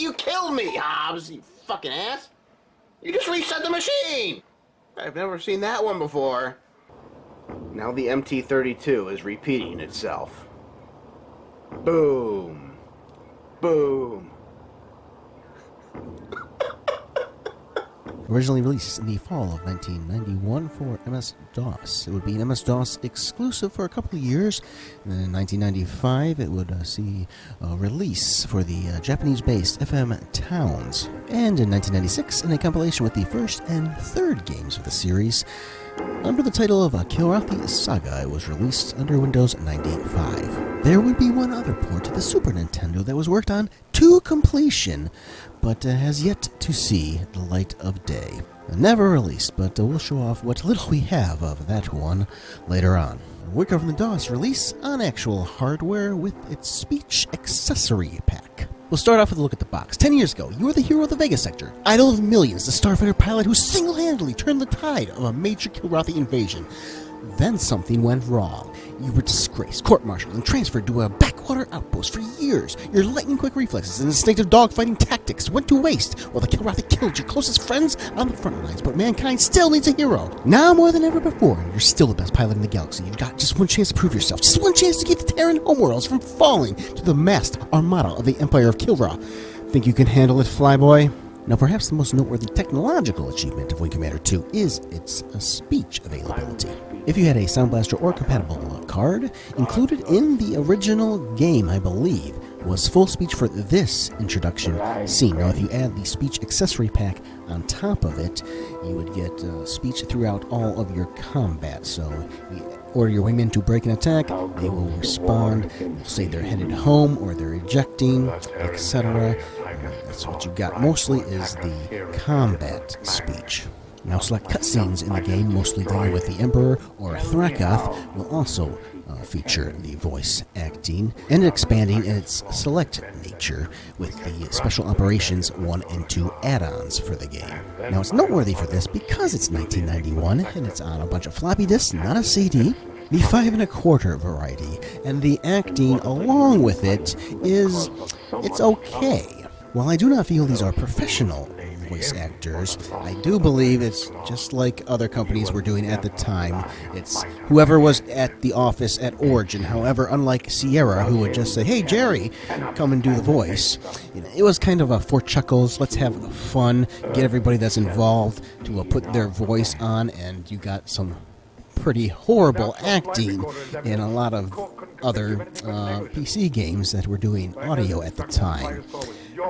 You killed me, Hobbes, you fucking ass. You just reset the machine. I've never seen that one before. Now the MT-32 is repeating itself. Boom. Boom. Originally released in the fall of 1991 for MS-DOS. It would be an MS-DOS exclusive for a couple of years. And then in 1995, it would see a release for the Japanese-based FM Towns. And in 1996, in a compilation with the first and third games of the series, under the title of Kilrathi Saga, it was released under Windows 95. There would be one other port to the Super Nintendo that was worked on to completion, but has yet to see the light of day. Never released, but we'll show off what little we have of that one later on. We're covering the DOS release on actual hardware with its speech accessory pack. We'll start off with a look at the box. 10 years ago, you were the hero of the Vega sector, idol of millions, the starfighter pilot who single-handedly turned the tide of a major Kilrathi invasion. Then something went wrong. You were disgraced, court-martialed, and transferred to a backwater outpost for years. Your lightning-quick reflexes and instinctive dogfighting tactics went to waste while the Kilrathi killed your closest friends on the front lines, but mankind still needs a hero. Now more than ever before, you're still the best pilot in the galaxy. You've got just one chance to prove yourself, just one chance to keep the Terran homeworlds from falling to the massed armada of the Empire of Kilra. Think you can handle it, Flyboy? Now, perhaps the most noteworthy technological achievement of Wing Commander 2 is its speech availability. If you had a Sound Blaster or compatible card, included in the original game, I believe, was full speech for this introduction scene. Now, if you add the speech accessory pack on top of it, you would get speech throughout all of your combat. So, you order your wingmen to break an attack, they will respond, they'll say they're headed home or they're ejecting, etc. That's what you got mostly is the combat speech. Now, select cutscenes in the game, mostly dealing with the Emperor or Thrakath, will also feature the voice acting, and expanding in its select nature with the Special Operations 1 and 2 add-ons for the game. Now, it's noteworthy for this because it's 1991, and it's on a bunch of floppy disks, not a CD. The 5 1/4 variety, and the acting along with it it's okay. While I do not feel these are professional voice actors, I do believe it's just like other companies were doing at the time. It's whoever was at the office at Origin. However, unlike Sierra, who would just say, "Hey, Jerry, come and do the voice." It was kind of a for chuckles, let's have fun, get everybody that's involved to put their voice on, and you got some pretty horrible acting in a lot of other PC games that were doing audio at the time.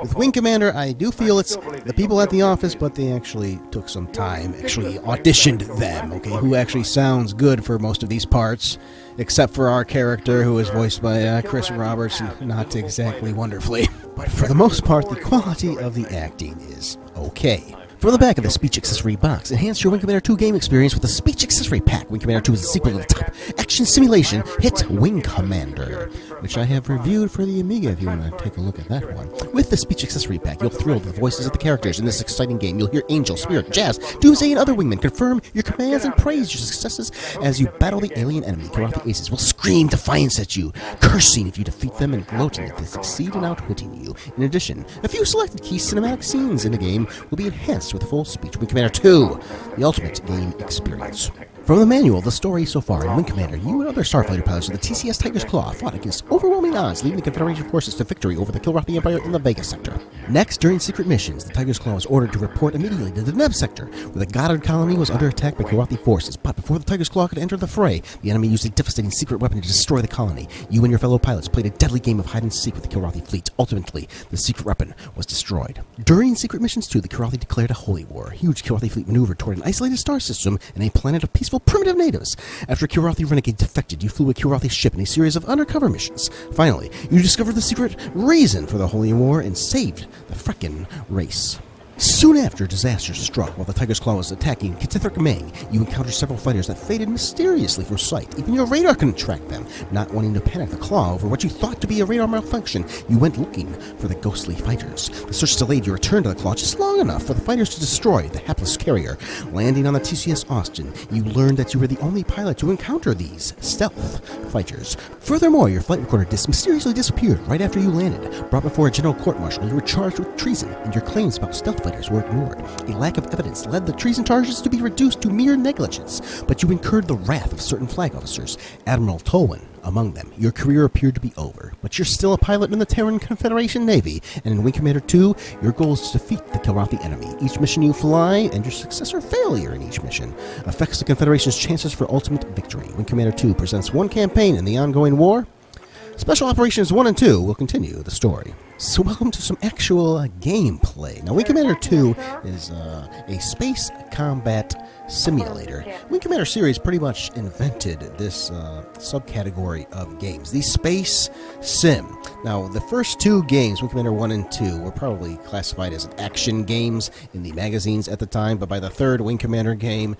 With Wing Commander, I do feel it's the people at the office, but they actually took some time, actually auditioned them, okay, who actually sounds good for most of these parts, except for our character, who is voiced by Chris Roberts, not exactly wonderfully. But for the most part, the quality of the acting is okay. From the back of the Speech Accessory box, enhance your Wing Commander 2 game experience with the Speech Accessory Pack. Wing Commander 2 is the sequel to the top action simulation hit Wing Commander, which I have reviewed for the Amiga if you want to take a look at that one. With the Speech Accessory Pack, you'll thrill with the voices of the characters in this exciting game. You'll hear Angel, Spirit, Jazz, Doomsday, and other wingmen confirm your commands and praise your successes as you battle the alien enemy. Kilrathi Aces will scream defiance at you, cursing if you defeat them and gloating if they succeed in outwitting you. In addition, a few selected key cinematic scenes in the game will be enhanced with full speech. Wing Commander 2, the ultimate game experience. From the manual, the story so far in Wing Commander, you and other starfighter pilots of the TCS Tiger's Claw fought against overwhelming odds, leading the Confederation forces to victory over the Kilrathi Empire in the Vega sector. Next, during secret missions, the Tiger's Claw was ordered to report immediately to the Neb sector, where the Goddard colony was under attack by Kilrathi forces. But before the Tiger's Claw could enter the fray, the enemy used a devastating secret weapon to destroy the colony. You and your fellow pilots played a deadly game of hide-and-seek with the Kilrathi fleet. Ultimately, the secret weapon was destroyed. During secret missions 2, the Kilrathi declared a holy war. A huge Kilrathi fleet maneuvered toward an isolated star system and a planet of peaceful primitive natives. After a Kilrathi renegade defected, you flew a Kilrathi ship in a series of undercover missions. Finally, you discovered the secret reason for the Holy War and saved the frickin' race. Soon after disaster struck while the Tiger's Claw was attacking Ketithric Meng, you encountered several fighters that faded mysteriously from sight. Even your radar couldn't track them. Not wanting to panic the Claw over what you thought to be a radar malfunction, you went looking for the ghostly fighters. The search delayed your return to the Claw just long enough for the fighters to destroy the hapless carrier. Landing on the TCS Austin, you learned that you were the only pilot to encounter these stealth fighters. Furthermore, your flight recorder disc mysteriously disappeared right after you landed. Brought before a general court-martial, you were charged with treason, and your claims about stealth fighters were ignored. A lack of evidence led the treason charges to be reduced to mere negligence, but you incurred the wrath of certain flag officers, Admiral Tolwyn among them. Your career appeared to be over, but you're still a pilot in the Terran Confederation Navy, and in Wing Commander 2, your goal is to defeat the Kilrathi enemy. Each mission you fly, and your success or failure in each mission, affects the Confederation's chances for ultimate victory. Wing Commander 2 presents one campaign in the ongoing war. Special Operations 1 and 2 will continue the story. So welcome to some actual gameplay. Now, Wing Commander 2 is a space combat simulator. Wing Commander series pretty much invented this subcategory of games, the space sim. Now, the first two games, Wing Commander 1 and 2, were probably classified as action games in the magazines at the time, but by the third Wing Commander game,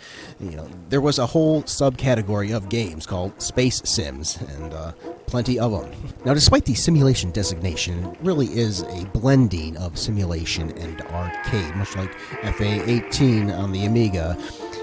there was a whole subcategory of games called space sims, and plenty of them. Now, despite the simulation designation, it really is a blending of simulation and arcade, much like FA-18 on the Amiga.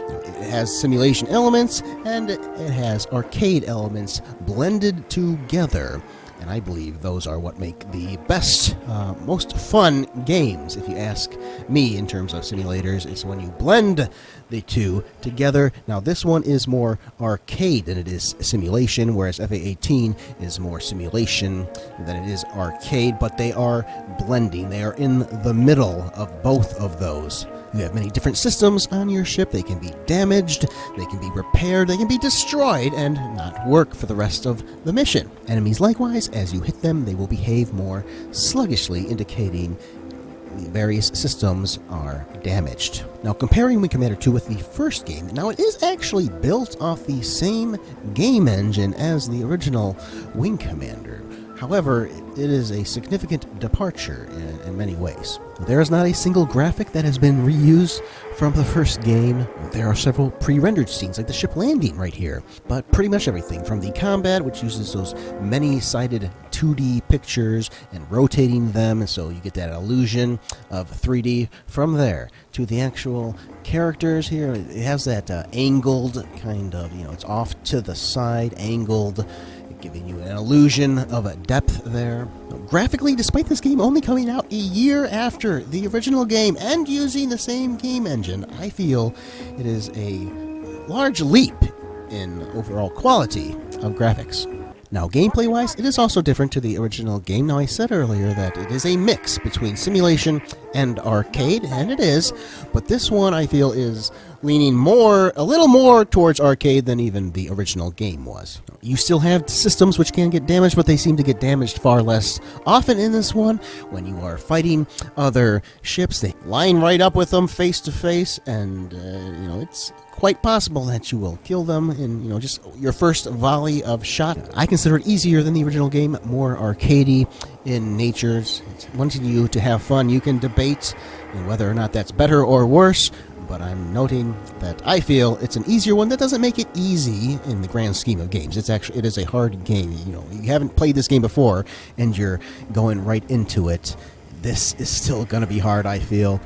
It has simulation elements, and it has arcade elements blended together. And I believe those are what make the best, most fun games, if you ask me, in terms of simulators. It's when you blend the two together. Now, this one is more arcade than it is simulation, whereas FA-18 is more simulation than it is arcade, but they are blending. They are in the middle of both of those. You have many different systems on your ship. They can be damaged, they can be repaired, they can be destroyed, and not work for the rest of the mission. Enemies, likewise, as you hit them, they will behave more sluggishly, indicating the various systems are damaged. Now, comparing Wing Commander 2 with the first game, now it is actually built off the same game engine as the original Wing Commander. However, it is a significant departure in many ways. There is not a single graphic that has been reused from the first game. There are several pre-rendered scenes, like the ship landing right here. But pretty much everything, from the combat, which uses those many-sided 2D pictures and rotating them, and so you get that illusion of 3D from there, to the actual characters here. It has that angled kind of, it's off to the side, angled, giving you an illusion of a depth there. Graphically, despite this game only coming out a year after the original game and using the same game engine, I feel it is a large leap in overall quality of graphics. Now, gameplay-wise, it is also different to the original game. Now, I said earlier that it is a mix between simulation and arcade, and it is, but this one, I feel, is leaning a little more towards arcade than even the original game was. You still have systems which can get damaged, but they seem to get damaged far less often in this one. When you are fighting other ships, they line right up with them face to face, and, it's quite possible that you will kill them in, just your first volley of shot. I consider it easier than the original game, more arcadey in nature. It's wanting you to have fun. You can debate whether or not that's better or worse, but I'm noting that I feel it's an easier one. That doesn't make it easy in the grand scheme of games. It is a hard game. You haven't played this game before, and you're going right into it. This is still going to be hard, I feel.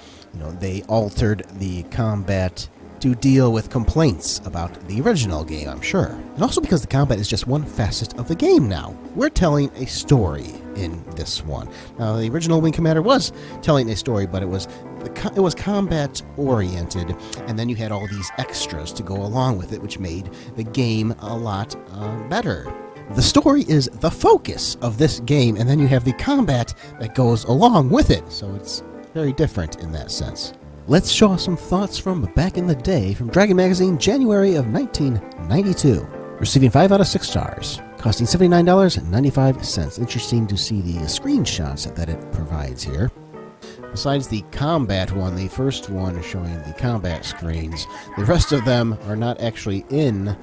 They altered the combat to deal with complaints about the original game, I'm sure. And also because the combat is just one facet of the game now. We're telling a story in this one. Now, the original Wing Commander was telling a story, but it was combat-oriented, and then you had all these extras to go along with it, which made the game a lot better. The story is the focus of this game, and then you have the combat that goes along with it, so it's very different in that sense. Let's show some thoughts from back in the day from Dragon Magazine, January of 1992. Receiving 5 out of 6 stars. Costing $79.95. Interesting to see the screenshots that it provides here. Besides the combat one, the first one is showing the combat screens. The rest of them are not actually in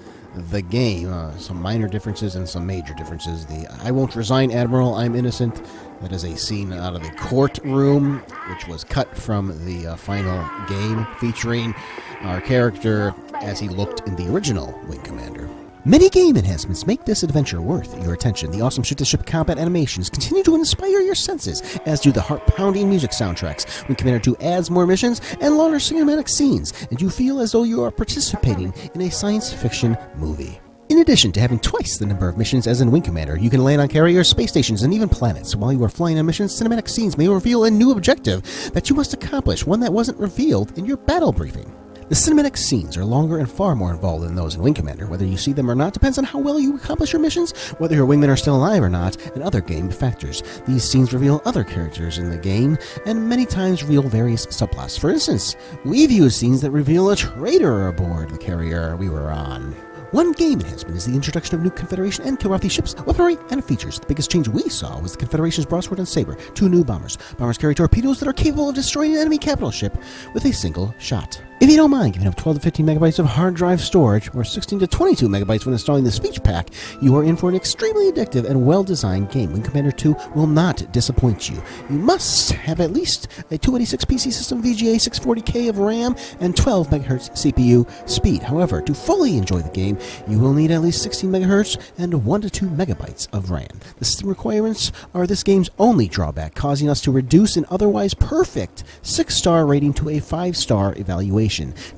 the game. Some minor differences and some major differences. The I won't resign, Admiral, I'm innocent. That is a scene out of the courtroom, which was cut from the final game, featuring our character as he looked in the original Wing Commander. Many game enhancements make this adventure worth your attention. The awesome ship-to-ship combat animations continue to inspire your senses, as do the heart-pounding music soundtracks. Wing Commander 2 adds more missions and longer cinematic scenes, and you feel as though you are participating in a science fiction movie. In In addition to having twice the number of missions as in Wing Commander, you can land on carriers, space stations, and even planets. While you are flying on missions, cinematic scenes may reveal a new objective that you must accomplish, one that wasn't revealed in your battle briefing. The cinematic scenes are longer and far more involved than those in Wing Commander. Whether you see them or not depends on how well you accomplish your missions, whether your wingmen are still alive or not, and other game factors. These scenes reveal other characters in the game, and many times reveal various subplots. For instance, we view scenes that reveal a traitor aboard the carrier we were on. One game enhancement is the introduction of new Confederation and Kilrathi ships, weaponry, and features. The biggest change we saw was the Confederation's Broadsword and Saber, 2 new bombers. Bombers carry torpedoes that are capable of destroying an enemy capital ship with a single shot. If you don't mind giving up 12 to 15 megabytes of hard drive storage, or 16 to 22 megabytes when installing the speech pack, you are in for an extremely addictive and well-designed game. Wing Commander 2 will not disappoint you. You must have at least a 286 PC system, VGA 640K of RAM, and 12 MHz CPU speed. However, to fully enjoy the game, you will need at least 16 MHz and 1 to 2 megabytes of RAM. The system requirements are this game's only drawback, causing us to reduce an otherwise perfect 6-star rating to a 5-star evaluation.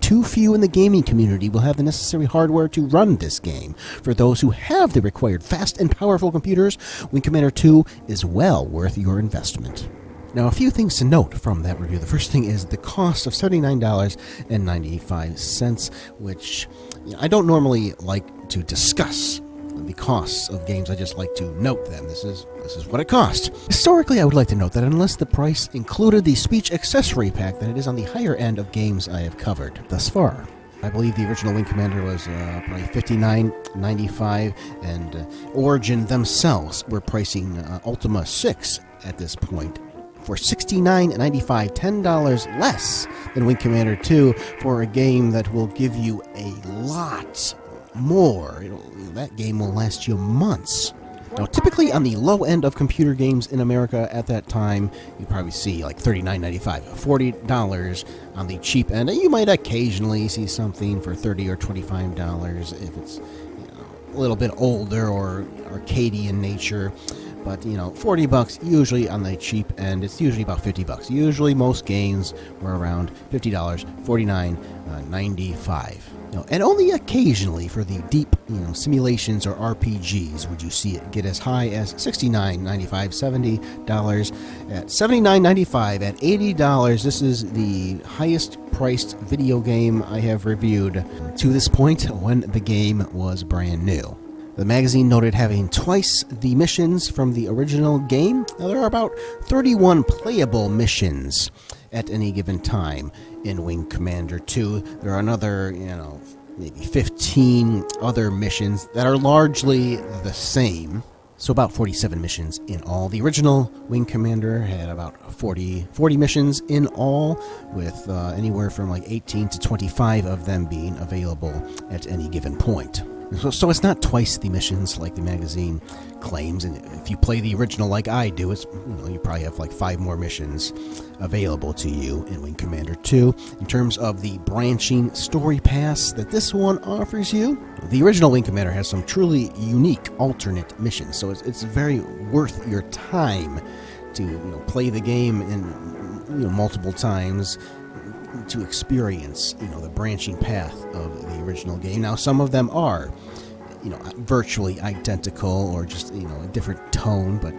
Too few in the gaming community will have the necessary hardware to run this game. For those who have the required fast and powerful computers, Wing Commander 2 is well worth your investment. Now, a few things to note from that review. The first thing is the cost of $79.95, which I don't normally like to discuss the costs of games. I just like to note them. This is what it cost. Historically, I would like to note that unless the price included the speech accessory pack, that it is on the higher end of games I have covered thus far. I believe the original Wing Commander was probably $59.95, and Origin themselves were pricing Ultima 6 at this point for $69.95, $10 less than Wing Commander 2 for a game that will give you a lot more. That game will last you months. Now, typically on the low end of computer games in America at that time, you probably see like $39.95, $40 on the cheap end. You might occasionally see something for $30 or $25 if it's a little bit older or arcadey in nature. But, $40 usually on the cheap end. It's usually about $50. Usually most games were around $50, $49.95. And only occasionally for the deep, simulations or RPGs would you see it get as high as $69.95, $70 at $79.95 at $80. This is the highest priced video game I have reviewed to this point when the game was brand new. The magazine noted having twice the missions from the original game. Now, there are about 31 playable missions at any given time in Wing Commander 2. There are another, maybe 15 other missions that are largely the same. So about 47 missions in all. The original Wing Commander had about 40 missions in all, with anywhere from like 18 to 25 of them being available at any given point. So it's not twice the missions like the magazine claims, and if you play the original like I do, it's you probably have like 5 more missions available to you in Wing Commander 2. In terms of the branching story paths that this one offers you, the original Wing Commander has some truly unique alternate missions, so it's very worth your time to play the game in multiple times to experience the branching path of the original game. Now, some of them are virtually identical or just a different tone, but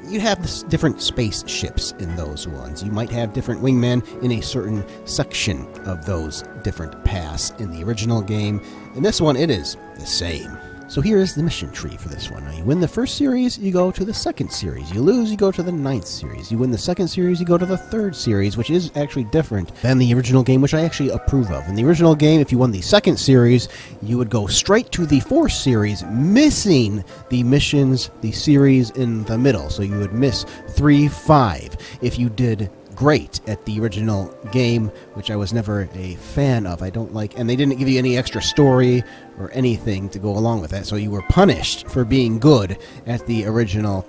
you have different spaceships in those ones. You might have different wingmen in a certain section of those different paths in the original game. In this one, it is the same. So here is the mission tree for this one. Now, you win the first series, you go to the second series. You lose, you go to the 9th series. You win the second series, you go to the 3rd series, which is actually different than the original game, which I actually approve of. In the original game, if you won the 2nd series, you would go straight to the 4th series, missing the missions, the series in the middle. So you would miss 3, 5. If you did great at the original game, which I was never a fan of. I don't like, and they didn't give you any extra story or anything to go along with that, so you were punished for being good at the original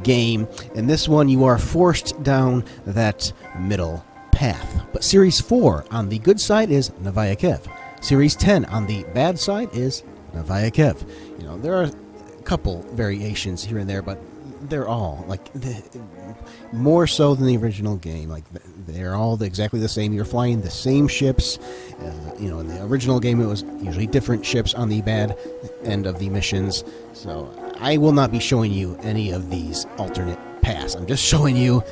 game. In this one, you are forced down that middle path. But Series 4 on the good side is Novaya Kev. Series 10 on the bad side is Novaya Kev. There are a couple variations here and there, but they're all like more so than the original game. Like they're all exactly the same. You're flying the same ships. In the original game, it was usually different ships on the bad end of the missions. So I will not be showing you any of these alternate paths. I'm just showing you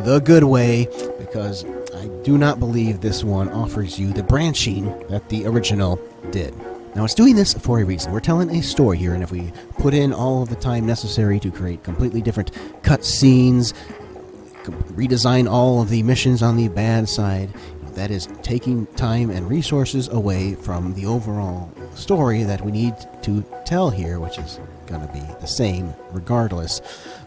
the good way, because I do not believe this one offers you the branching that the original did. Now, it's doing this for a reason. We're telling a story here, and if we put in all of the time necessary to create completely different cut scenes, redesign all of the missions on the bad side, that is taking time and resources away from the overall story that we need to tell here, which is going to be the same regardless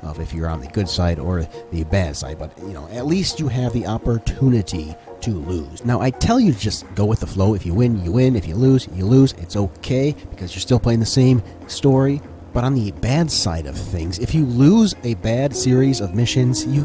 of if you're on the good side or the bad side. But, at least you have the opportunity to lose. Now, I tell you to just go with the flow. If you win, you win. If you lose, you lose. It's okay, because you're still playing the same story. But on the bad side of things, if you lose a bad series of missions, you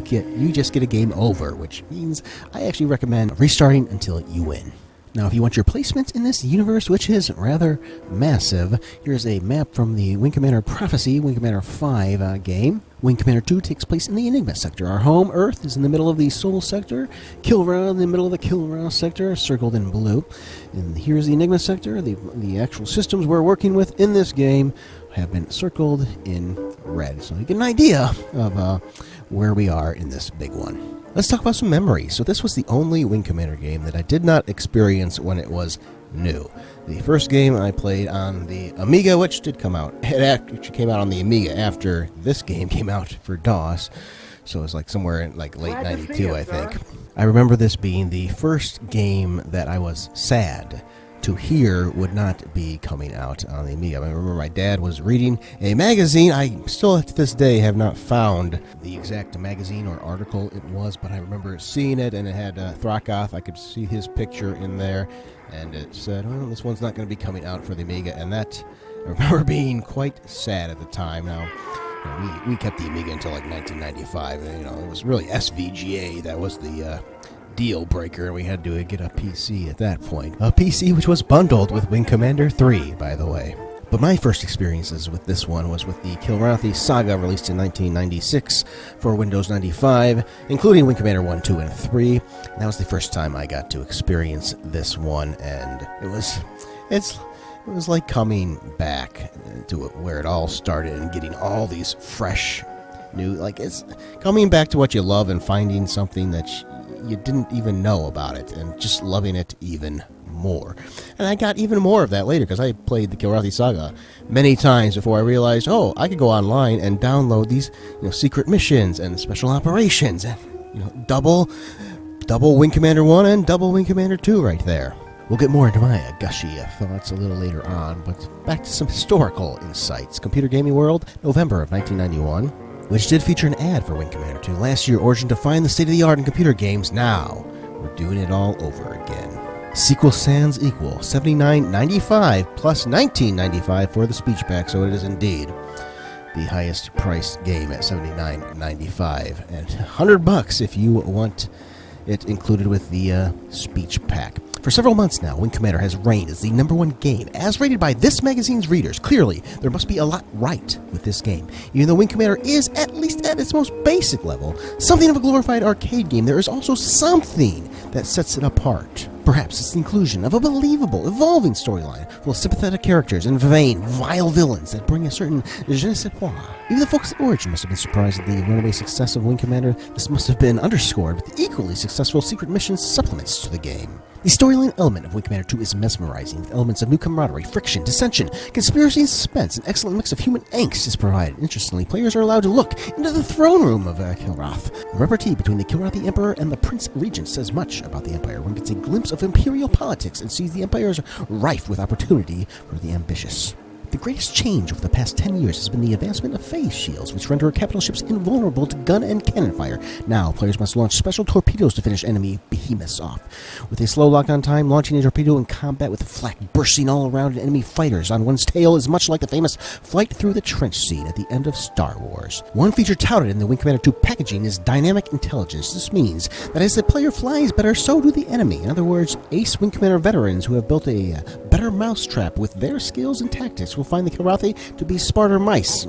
just get a game over, which means I actually recommend restarting until you win. Now, if you want your placement in this universe, which is rather massive, here's a map from the Wing Commander Prophecy, Wing Commander 5 game. Wing Commander 2 takes place in the Enigma sector. Our home, Earth, is in the middle of the Sol sector. Kilra in the middle of the Kilra sector, circled in blue. And here's the Enigma sector. The actual systems we're working with in this game have been circled in red. So you get an idea of where we are in this big one. Let's talk about some memories. So this was the only Wing Commander game that I did not experience when it was new. The first game I played on the Amiga, which did come out. It actually came out on the Amiga after this game came out for DOS. So it was like somewhere in like late 92, I think. I remember this being the first game that I was sad to hear would not be coming out on the Amiga. I remember my dad was reading a magazine. I still, to this day, have not found the exact magazine or article it was, but I remember seeing it, and it had Thrakath. I could see his picture in there, and it said, well, this one's not going to be coming out for the Amiga, and that, I remember being quite sad at the time. Now, we kept the Amiga until like 1995, and it was really SVGA that was the deal breaker, and we had to get a PC at that point. A PC which was bundled with Wing Commander 3, by the way. But my first experiences with this one was with the Kilrathi Saga, released in 1996 for Windows 95, including Wing Commander 1, 2, and 3. And that was the first time I got to experience this one, and it was like coming back to where it all started and getting all these fresh new, like it's coming back to what you love and finding something that you didn't even know about it and just loving it even more. And I got even more of that later, because I played the Kilrathi Saga many times before I realized, I could go online and download these secret missions and special operations and double Wing Commander 1 and double Wing Commander 2 right there. We'll get more into my gushy thoughts a little later on, but back to some historical insights. Computer Gaming World, November of 1991. Which did feature an ad for Wing Commander 2. Last year, Origin defined the state-of-the-art in computer games. Now, we're doing it all over again. Sequel sans equal, $79.95 plus $19.95 for the speech pack, so it is indeed the highest priced game at $79.95, and $100 if you want it included with the speech pack. For several months now, Wing Commander has reigned as the #1 game, as rated by this magazine's readers. Clearly, there must be a lot right with this game. Even though Wing Commander is, at least at its most basic level, something of a glorified arcade game, there is also something that sets it apart. Perhaps it's the inclusion of a believable, evolving storyline full of sympathetic characters and vain, vile villains that bring a certain je ne sais quoi. Even the folks at Origin must have been surprised at the runaway success of Wing Commander. This must have been underscored with the equally successful secret mission supplements to the game. The storyline element of Wing Commander 2 is mesmerizing, with elements of new camaraderie, friction, dissension, conspiracy, and suspense. An excellent mix of human angst is provided. Interestingly, players are allowed to look into the throne room of Kilrath. The repartee between the Kilrathi Emperor and the Prince Regent says much about the Empire. One gets a glimpse of imperial politics and sees the Empire as rife with opportunity for the ambitious. The greatest change over the past 10 years has been the advancement of phase shields, which render capital ships invulnerable to gun and cannon fire. Now, players must launch special torpedoes to finish enemy behemoths off. With a slow lock-on time, launching a torpedo in combat with flak bursting all around enemy fighters on one's tail is much like the famous flight through the trench scene at the end of Star Wars. One feature touted in the Wing Commander 2 packaging is dynamic intelligence. This means that as the player flies better, so do the enemy. In other words, ace Wing Commander veterans who have built a better mousetrap with their skills and tactics will find the Kilrathi to be smarter mice,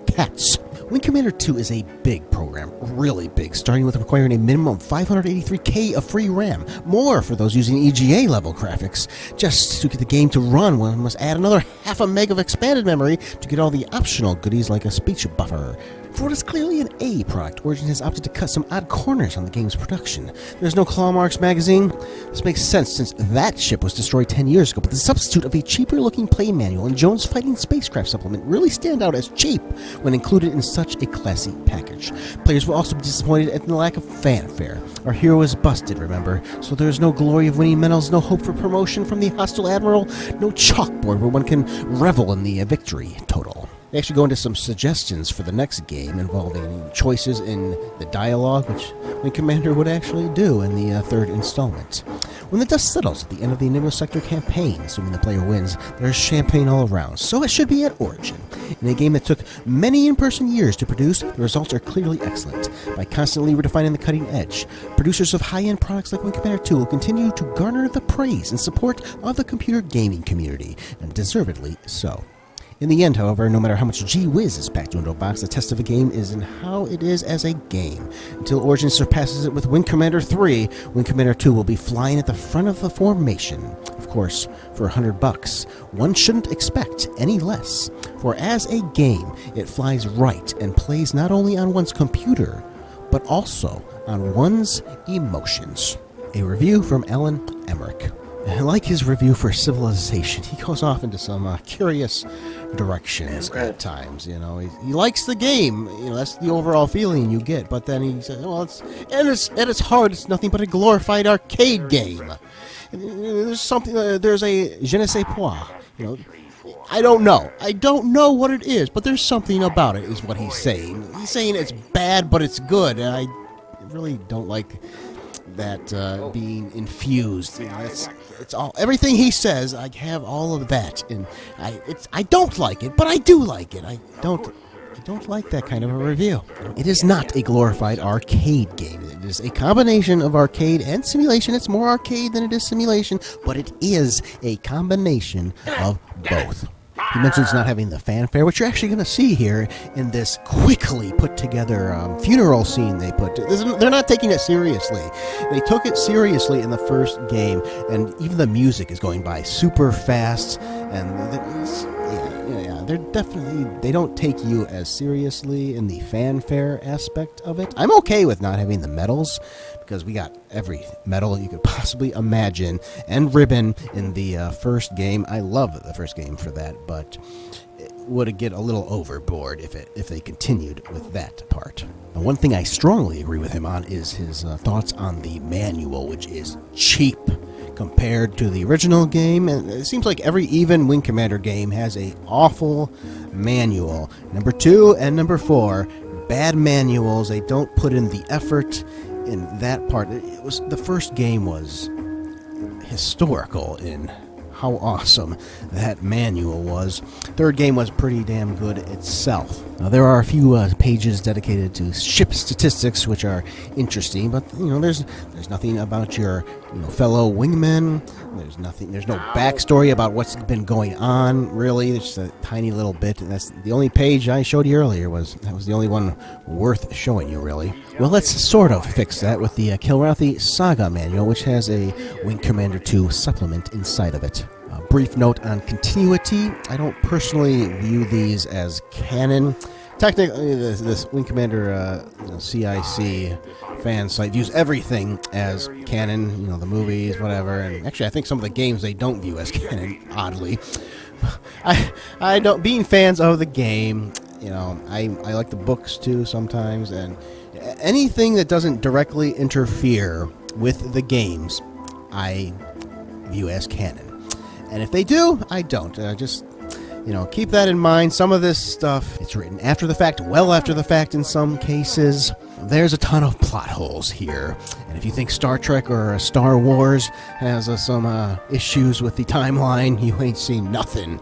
cats. Wing Commander 2 is a big program, really big, starting with requiring a minimum of 583K of free RAM, more for those using EGA level graphics. Just to get the game to run, one must add another half a meg of expanded memory to get all the optional goodies like a speech buffer. For what is clearly an A product, Origin has opted to cut some odd corners on the game's production. There's no Claw Marks magazine. This makes sense since that ship was destroyed 10 years ago, but the substitute of a cheaper-looking play manual and Jones Fighting Spacecraft supplement really stand out as cheap when included in such a classy package. Players will also be disappointed at the lack of fanfare. Our hero is busted, remember, so there's no glory of winning medals, no hope for promotion from the hostile admiral, no chalkboard where one can revel in the victory total. They actually go into some suggestions for the next game involving choices in the dialogue, which the commander would actually do in the third installment. When the dust settles at the end of the Enigma Sector campaign, assuming the player wins, there's champagne all around. So it should be at Origin. In a game that took many in-person years to produce, the results are clearly excellent. By constantly redefining the cutting edge, producers of high-end products like Wing Commander 2 will continue to garner the praise and support of the computer gaming community, and deservedly so. In the end, however, no matter how much gee whiz is packed into a box, the test of a game is in how it is as a game. Until Origin surpasses it with Wing Commander 3, Wing Commander 2 will be flying at the front of the formation. Of course, for $100, one shouldn't expect any less. For as a game, it flies right and plays not only on one's computer, but also on one's emotions. A review from Alan Emmerich. Like his review for Civilization, he goes off into some curious directions at times. You know, he likes the game. You know, that's the overall feeling you get. But then he says, "Well, at its heart, it's nothing but a glorified arcade game." There's something. There's a je ne sais quoi. You know, I don't know. I don't know what it is, but there's something about it. Is what he's saying. He's saying it's bad, but it's good, and I really don't like that being infused. You know, it's all everything he says. I have all of that, and I don't like it, but I do like it. I don't like that kind of a review. It is not a glorified arcade game. It is a combination of arcade and simulation. It's more arcade than it is simulation, but it is a combination of both. He mentions not having the fanfare, which you're actually going to see here in this quickly put together funeral scene they put. They're not taking it seriously. They took it seriously in the first game, and even the music is going by super fast. And they're definitely, they don't take you as seriously in the fanfare aspect of it. I'm okay with not having the medals, because we got every medal you could possibly imagine and ribbon in the first game. I love the first game for that, but it would get a little overboard if they continued with that part. Now, one thing I strongly agree with him on is his thoughts on the manual, which is cheap compared to the original game. And it seems like every even Wing Commander game has a awful manual. Number 2 and number 4, bad manuals. They don't put in the effort in that part. The first game was historical in how awesome that manual was. Third game was pretty damn good itself. Now, there are a few pages dedicated to ship statistics, which are interesting, but there's nothing about your fellow wingmen. There's no backstory about what's been going on, really. There's just a tiny little bit, and that's the only page I showed you earlier. That was the only one worth showing you, really. Well, let's sort of fix that with the Kilrathi Saga manual, which has a Wing Commander 2 supplement inside of it. A brief note on continuity. I don't personally view these as canon. Technically, this Wing Commander CIC fan site views everything as canon, the movies, whatever. And actually, I think some of the games they don't view as canon, oddly. I don't. Being fans of the game, I like the books too sometimes, and anything that doesn't directly interfere with the games, I view as canon. And if they do, I don't. Just keep that in mind. Some of this stuff, it's written after the fact, well after the fact in some cases. There's a ton of plot holes here. And if you think Star Trek or Star Wars has some issues with the timeline, you ain't seen nothing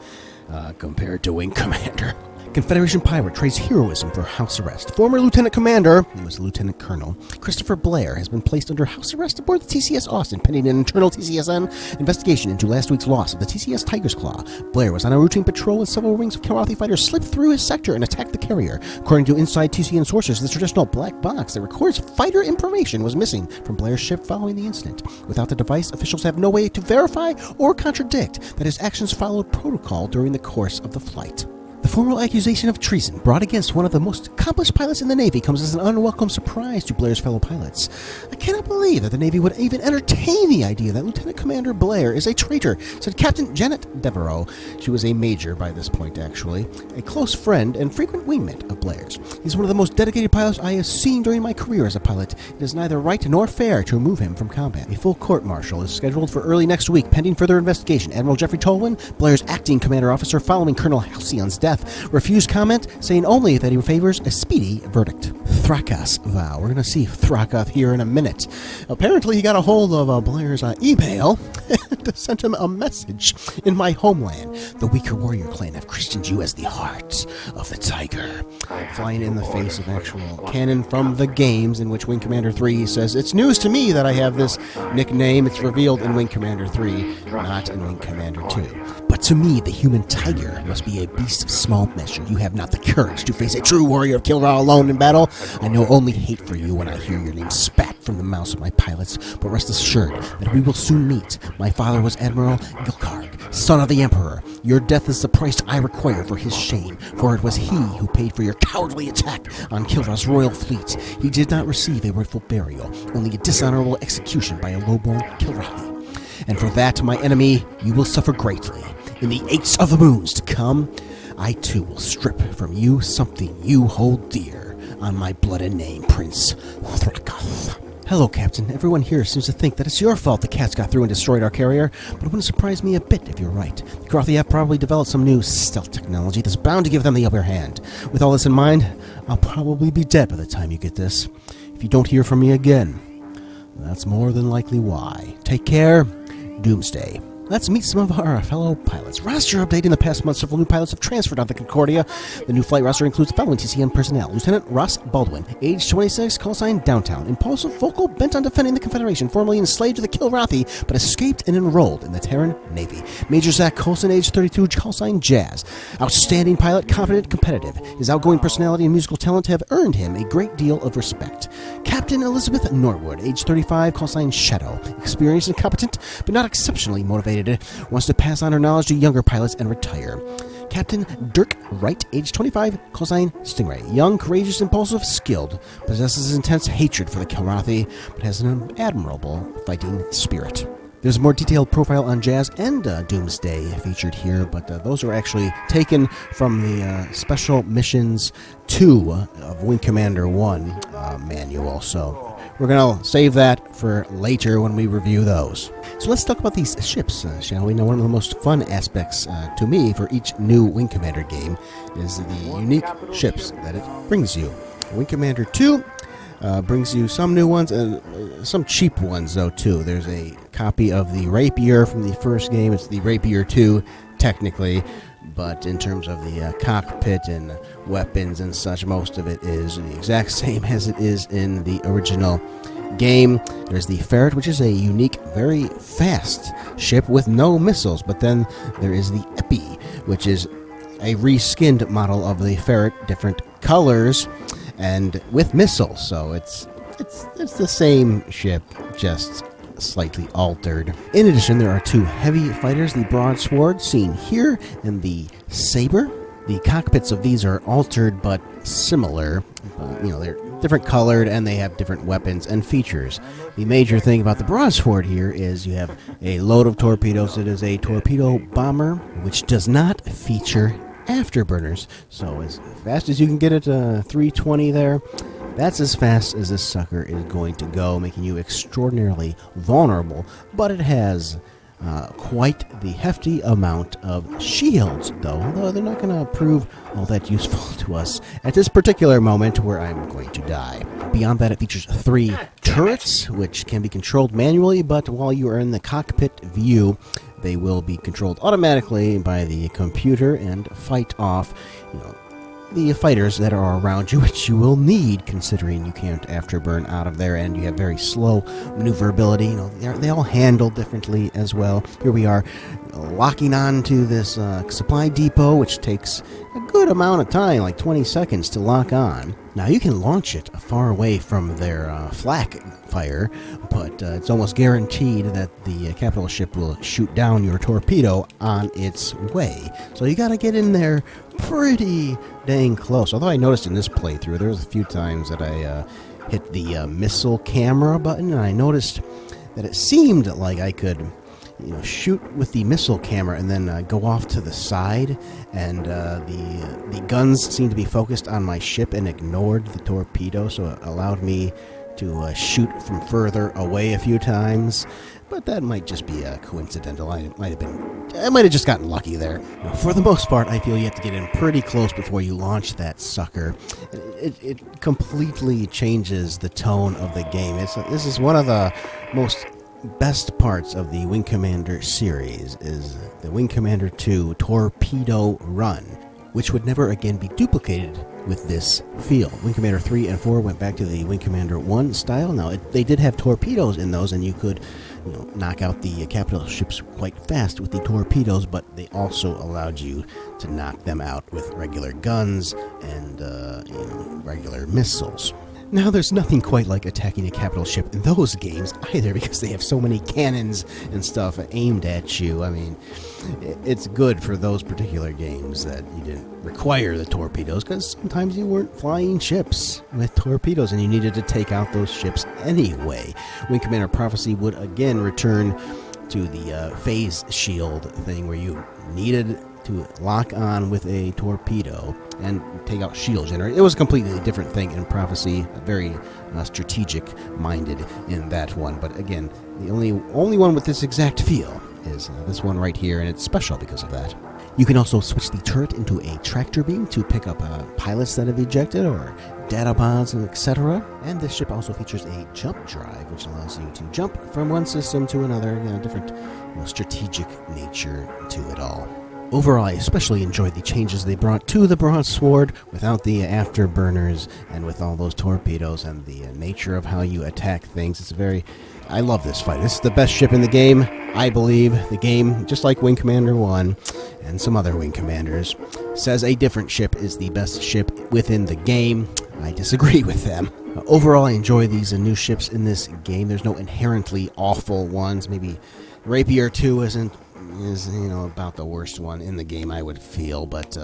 compared to Wing Commander. Confederation pirate trades heroism for house arrest. Former Lieutenant Commander, he was Lieutenant Colonel, Christopher Blair has been placed under house arrest aboard the TCS Austin pending an internal TCSN investigation into last week's loss of the TCS Tiger's Claw. Blair was on a routine patrol when several wings of Kilrathi fighters slipped through his sector and attacked the carrier. According to inside TCN sources, the traditional black box that records fighter information was missing from Blair's ship following the incident. Without the device, officials have no way to verify or contradict that his actions followed protocol during the course of the flight. The formal accusation of treason brought against one of the most accomplished pilots in the Navy comes as an unwelcome surprise to Blair's fellow pilots. I cannot believe that the Navy would even entertain the idea that Lieutenant Commander Blair is a traitor, said Captain Janet Devereaux. She was a major by this point, actually, a close friend and frequent wingmate of Blair's. He's one of the most dedicated pilots I have seen during my career as a pilot. It is neither right nor fair to remove him from combat. A full court-martial is scheduled for early next week, pending further investigation. Admiral Jeffrey Tolwyn, Blair's acting commander officer following Colonel Halcyon's death, refused comment, saying only that he favors a speedy verdict. Thrakas vow. We're going to see Thrakoth here in a minute. Apparently, he got a hold of Blair's email to send him a message. In my homeland, the weaker warrior clan have christened you as the heart of the tiger. Flying in the face of actual canon from the games, in which Wing Commander 3 says, it's news to me that I have this nickname. It's revealed in Wing Commander 3, not in Wing Commander 2. But to me, the human tiger must be a beast of small measure. You have not the courage to face a true warrior of Kilrathi alone in battle. I know only hate for you when I hear your name spat from the mouths of my pilots, but rest assured that we will soon meet. My father was Admiral Gilkarg, son of the Emperor. Your death is the price I require for his shame, for it was he who paid for your cowardly attack on Kilrath's royal fleet. He did not receive a rightful burial, only a dishonorable execution by a lowborn Kilrathi. And for that, my enemy, you will suffer greatly. In the 8 of the moons to come, I too will strip from you something you hold dear. On my blood and name, Prince Thrakoth. Hello, Captain. Everyone here seems to think that it's your fault the cats got through and destroyed our carrier, but it wouldn't surprise me a bit if you're right. The Kilrathi have probably developed some new stealth technology that's bound to give them the upper hand. With all this in mind, I'll probably be dead by the time you get this. If you don't hear from me again, that's more than likely why. Take care. Doomsday. Let's meet some of our fellow pilots. Roster update. In the past month, several new pilots have transferred on the Concordia. The new flight roster includes the following TCN personnel. Lieutenant Ross Baldwin, age 26, call sign Downtown. Impulsive, vocal, bent on defending the Confederation, formerly enslaved to the Kilrathi, but escaped and enrolled in the Terran Navy. Major Zach Coulson, age 32, call sign Jazz. Outstanding pilot, confident, competitive. His outgoing personality and musical talent have earned him a great deal of respect. Captain Elizabeth Norwood, age 35, call sign Shadow. Experienced and competent, but not exceptionally motivated. Wants to pass on her knowledge to younger pilots and retire. Captain Dirk Wright, age 25, call sign Stingray. Young, courageous, impulsive, skilled. Possesses intense hatred for the Kilrathi, but has an admirable fighting spirit. There's a more detailed profile on Jazz and Doomsday featured here, but those are actually taken from the Special Missions 2 of Wing Commander 1 manual, so we're going to save that for later when we review those. So let's talk about these ships, shall we? Now, one of the most fun aspects to me for each new Wing Commander game is the unique ships that it brings you. Wing Commander 2 brings you some new ones and some cheap ones, though, too. There's a copy of the Rapier from the first game. It's the Rapier 2, technically, but in terms of the cockpit and weapons and such, most of it is the exact same as it is in the original game. There's the Ferret, which is a unique, very fast ship with no missiles, but then there is the Epi, which is a reskinned model of the Ferret, different colors, and with missiles, so it's the same ship, just slightly altered. In addition, there are 2 heavy fighters, the Broadsword, seen here, and the Saber. The cockpits of these are altered but similar. They're different colored and they have different weapons and features. The major thing about the Broadsword here is you have a load of torpedoes. It is a torpedo bomber, which does not feature afterburners. So as fast as you can get it, 320 there, that's as fast as this sucker is going to go, making you extraordinarily vulnerable. But it has quite the hefty amount of shields, although they're not going to prove all that useful to us at this particular moment where I'm going to die. Beyond that, it features 3 turrets, which can be controlled manually, but while you are in the cockpit view, they will be controlled automatically by the computer and fight off the fighters that are around you, which you will need considering you can't afterburn out of there and you have very slow maneuverability. You know, they all handle differently as well. Here we are locking on to this supply depot, which takes a good amount of time, like 20 seconds to lock on. Now you can launch it far away from their flak fire, but it's almost guaranteed that the capital ship will shoot down your torpedo on its way. So you gotta get in there pretty dang close. Although I noticed in this playthrough, there was a few times that I hit the missile camera button, and I noticed that it seemed like I could shoot with the missile camera and then go off to the side, and the guns seemed to be focused on my ship and ignored the torpedo, so it allowed me to shoot from further away a few times. But that might just be coincidental. I might have just gotten lucky there. For the most part, I feel you have to get in pretty close before you launch that sucker. It completely changes the tone of the game. This is one of the most best parts of the Wing Commander series, is the Wing Commander 2 Torpedo Run, which would never again be duplicated with this feel. Wing Commander 3 and 4 went back to the Wing Commander 1 style. Now, they did have torpedoes in those, and you could knock out the capital ships quite fast with the torpedoes, but they also allowed you to knock them out with regular guns and regular missiles. Now, there's nothing quite like attacking a capital ship in those games either, because they have so many cannons and stuff aimed at you. I mean, it's good for those particular games that you didn't require the torpedoes, because sometimes you weren't flying ships with torpedoes and you needed to take out those ships anyway. Wing Commander Prophecy would again return to the phase shield thing, where you needed to lock on with a torpedo and take out shield generator. It was a completely different thing in Prophecy, very strategic-minded in that one. But again, the only one with this exact feel is this one right here, and it's special because of that. You can also switch the turret into a tractor beam to pick up pilots that have ejected, or data pods, and etc. And this ship also features a jump drive, which allows you to jump from one system to another. Different strategic nature to it all. Overall, I especially enjoyed the changes they brought to the Broadsword without the afterburners and with all those torpedoes and the nature of how you attack things. I love this fight. This is the best ship in the game, I believe. The game, just like Wing Commander 1 and some other Wing Commanders, says a different ship is the best ship within the game. I disagree with them. Overall, I enjoy these new ships in this game. There's no inherently awful ones. Maybe Rapier 2 is about the worst one in the game, I would feel, but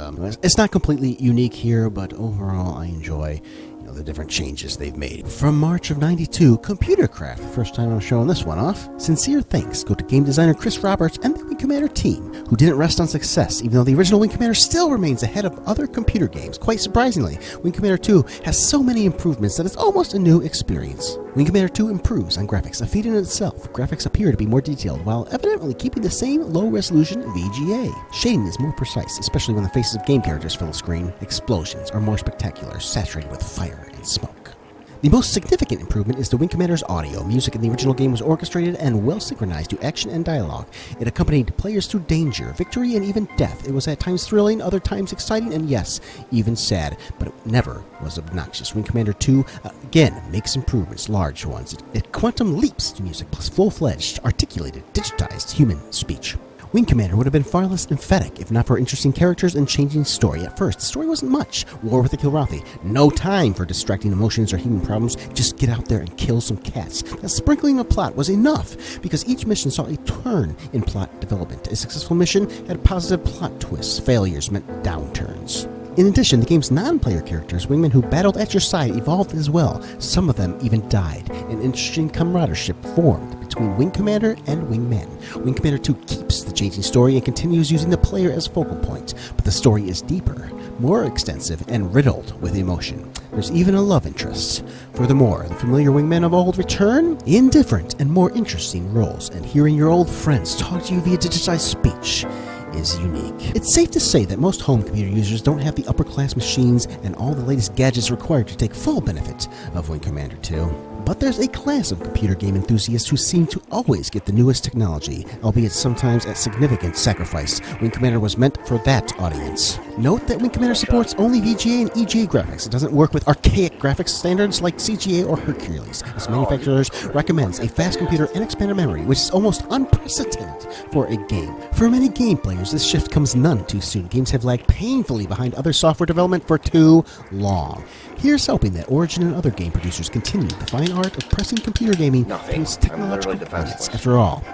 it's not completely unique here. But overall, I enjoy the different changes they've made. From March of '92, Computercraft, first time I'm showing this one off. Sincere thanks go to game designer Chris Roberts and the Wing Commander team, who didn't rest on success, even though the original Wing Commander still remains ahead of other computer games. Quite surprisingly, Wing Commander 2 has so many improvements that it's almost a new experience. Wing Commander 2 improves on graphics, a feat in itself. Graphics appear to be more detailed, while evidently keeping the same low-resolution VGA. Shading is more precise, especially when the faces of game characters fill the screen. Explosions are more spectacular, saturated with fire and smoke. The most significant improvement is the Wing Commander's audio. Music in the original game was orchestrated and well synchronized to action and dialogue. It accompanied players through danger, victory, and even death. It was at times thrilling, other times exciting, and yes, even sad, but it never was obnoxious. Wing Commander 2, again, makes improvements, large ones. It quantum leaps to music, plus full-fledged, articulated, digitized human speech. Wing Commander would have been far less emphatic if not for interesting characters and changing story. At first, the story wasn't much. War with the Kilrathi. No time for distracting emotions or human problems. Just get out there and kill some cats. That sprinkling of plot was enough, because each mission saw a turn in plot development. A successful mission had positive plot twists. Failures meant downturns. In addition, the game's non-player characters, wingmen who battled at your side, evolved as well. Some of them even died. An interesting camaraderie formed between Wing Commander and Wingman. Wing Commander 2 keeps the changing story and continues using the player as focal point, but the story is deeper, more extensive, and riddled with emotion. There's even a love interest. Furthermore, the familiar wingmen of old return in different and more interesting roles, and hearing your old friends talk to you via digitized speech is unique. It's safe to say that most home computer users don't have the upper-class machines and all the latest gadgets required to take full benefit of Wing Commander 2. But there's a class of computer game enthusiasts who seem to always get the newest technology, albeit sometimes at significant sacrifice. Wing Commander was meant for that audience. Note that Wing Commander supports only VGA and EGA graphics. It doesn't work with archaic graphics standards like CGA or Hercules. Its manufacturers recommends a fast computer and expanded memory, which is almost unprecedented for a game. For many game players, this shift comes none too soon. Games have lagged painfully behind other software development for too long. Here's hoping that Origin and other game producers continue the fine art of pressing computer gaming to its technological limits. After all,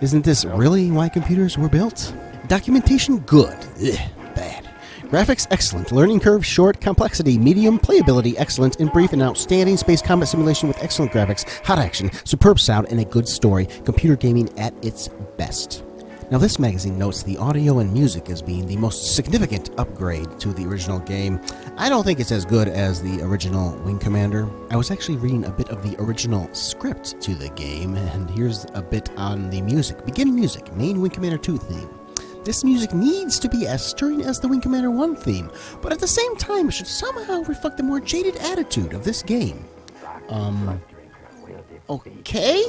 isn't this really why computers were built? Documentation good. Bad. Graphics excellent. Learning curve short. Complexity medium. Playability excellent. In brief, an outstanding space combat simulation with excellent graphics, hot action, superb sound, and a good story. Computer gaming at its best. Now, this magazine notes the audio and music as being the most significant upgrade to the original game. I don't think it's as good as the original Wing Commander. I was actually reading a bit of the original script to the game, and here's a bit on the music. Beginning music, main Wing Commander 2 theme. This music needs to be as stirring as the Wing Commander 1 theme, but at the same time, it should somehow reflect the more jaded attitude of this game. Okay?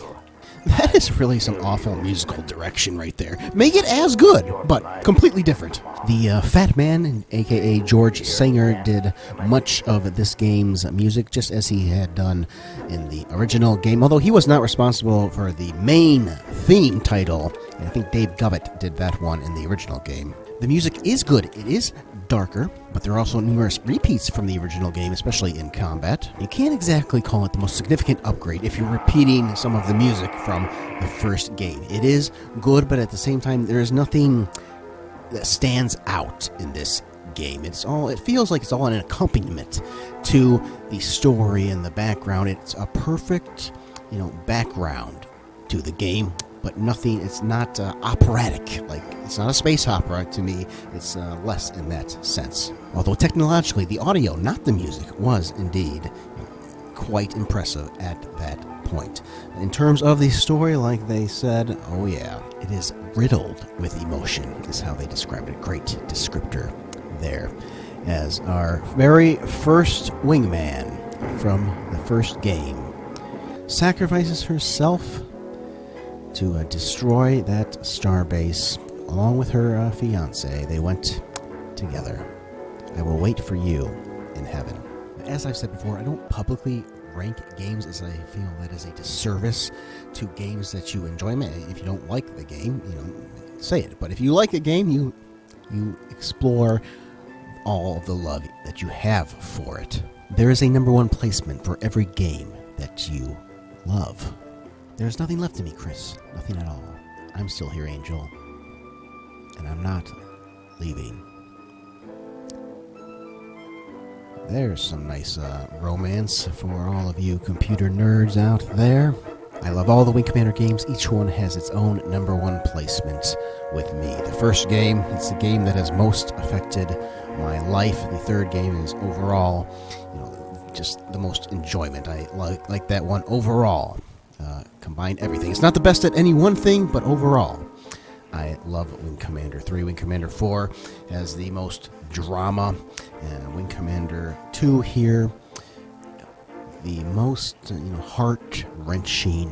That is really some awful musical direction right there. Make it as good, but completely different. The Fat Man, a.k.a. George Sanger, did much of this game's music, just as he had done in the original game, although he was not responsible for the main theme title. I think Dave Govett did that one in the original game. The music is good. It is darker, but there are also numerous repeats from the original game, especially in combat. You can't exactly call it the most significant upgrade if you're repeating some of the music from the first game. It is good, but at the same time, there is nothing that stands out in this game. It feels like it's all an accompaniment to the story and the background. It's a perfect, background to the game. But nothing, it's not operatic. Like, it's not a space opera to me. It's less in that sense. Although technologically, the audio, not the music, was indeed quite impressive at that point. In terms of the story, like they said, oh yeah, it is riddled with emotion, is how they described it. Great descriptor there. As our very first wingman from the first game sacrifices herself to destroy that starbase along with her fiancé. They went together. I will wait for you in heaven. As I've said before, I don't publicly rank games as I feel that is a disservice to games that you enjoy. If you don't like the game, say it. But if you like a game, you explore all of the love that you have for it. There is a number one placement for every game that you love. There's nothing left to me, Chris. Nothing at all. I'm still here, Angel. And I'm not leaving. There's some nice romance for all of you computer nerds out there. I love all the Wing Commander games. Each one has its own number one placement with me. The first game, it's the game that has most affected my life. The third game is overall, just the most enjoyment. I like that one overall. Combine everything. It's not the best at any one thing, but overall, I love Wing Commander 3. Wing Commander 4 has the most drama, and Wing Commander 2 here, the most heart-wrenching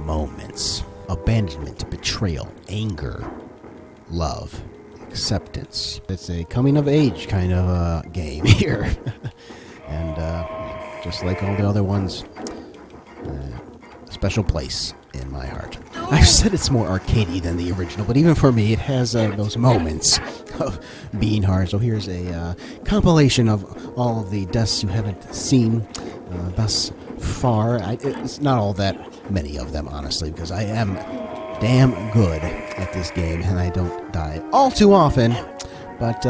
moments. Abandonment, betrayal, anger, love, acceptance. It's a coming-of-age kind of game here. And just like all the other ones, special place in my heart. I've said it's more arcadey than the original, but even for me, it has those moments of being hard. So here's a compilation of all of the deaths you haven't seen thus far. It's not all that many of them, honestly, because I am damn good at this game, and I don't die all too often. But,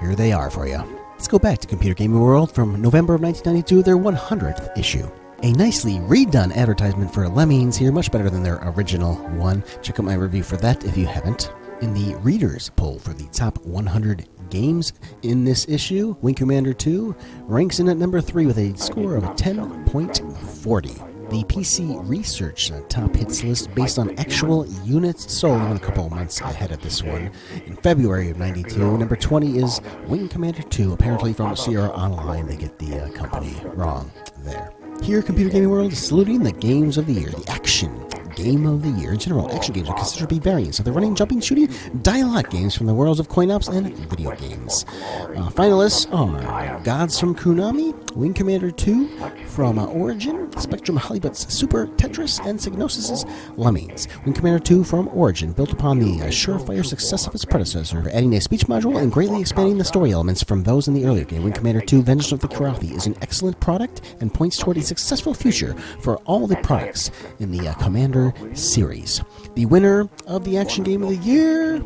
here they are for you. Let's go back to Computer Gaming World from November of 1992, their 100th issue. A nicely redone advertisement for Lemmings here, much better than their original one. Check out my review for that if you haven't. In the readers poll for the top 100 games in this issue, Wing Commander 2 ranks in at number 3 with a score of 10.40. The PC Research top hits list based on actual units sold a couple of months ahead of this one. In February of 92, number 20 is Wing Commander 2, apparently from Sierra Online. They get the company wrong there. Here, Computer Gaming World is saluting the games of the year, the action game of the year. In general, action games are considered to be variants of the running, jumping, shooting, dialogue games from the worlds of coin-ops and video games. Finalists are Gods from Konami, Wing Commander 2 from Origin, Spectrum Hollywood's Super Tetris, and Psygnosis' Lemmings. Wing Commander 2 from Origin, built upon the surefire success of its predecessor, adding a speech module and greatly expanding the story elements from those in the earlier game. Wing Commander 2 Vengeance of the Kilrathi is an excellent product and points toward a successful future for all the products in the Commander series. The winner of the action game of the year